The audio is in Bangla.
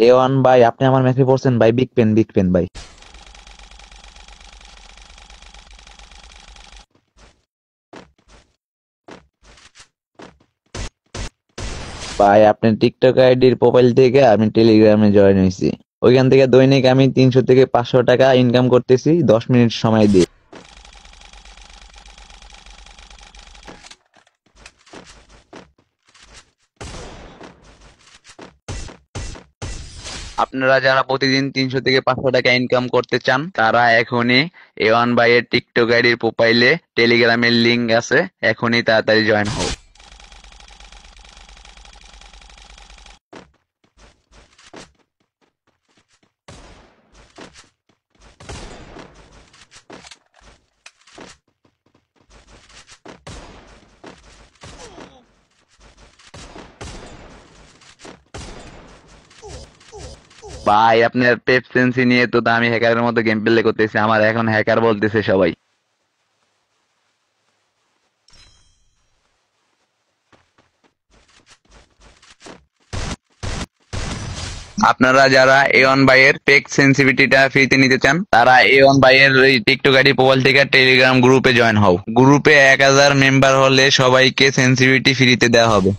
A1 ভাই, আপনি আমার ম্যাচে পড়ছেন ভাই, বিগ পেন বিগ পেন ভাই। ভাই আপনার টিকটক আইডির প্রোফাইল থেকে আমি টেলিগ্রামে জয়েন হয়েছি। ওইখান থেকে দৈনিক আমি 300 থেকে 500 টাকা ইনকাম করতেছি 10 মিনিট সময় দিয়ে। আপনারা যারা প্রতিদিন 300 থেকে 500 টাকা ইনকাম করতে চান তারা এখনই A1 ভাইয়ের টিকটক আইডির প্রোফাইলে টেলিগ্রামের লিংক আছে, এখনই তাড়াতাড়ি জয়েন হও। ভাই আপনার পেপসেন্সি নিয়ে তো আমি হ্যাকারের মতো গেম প্লে করতেছি, আমার এখন হ্যাকার বলতেছে সবাই। আপনারা যারা A1 ভাইয়ের পেক সেন্সিটিভিটিটা ফ্রিতে নিতে চান তারা A1 ভাইয়ের ওই টিকটক আইডি প্রোফাইল থেকে টেলিগ্রাম গ্রুপে জয়েন হও। গ্রুপে 1000 মেম্বার হলে সবাইকে সেন্সিটিভিটি ফ্রিতে দেওয়া হবে।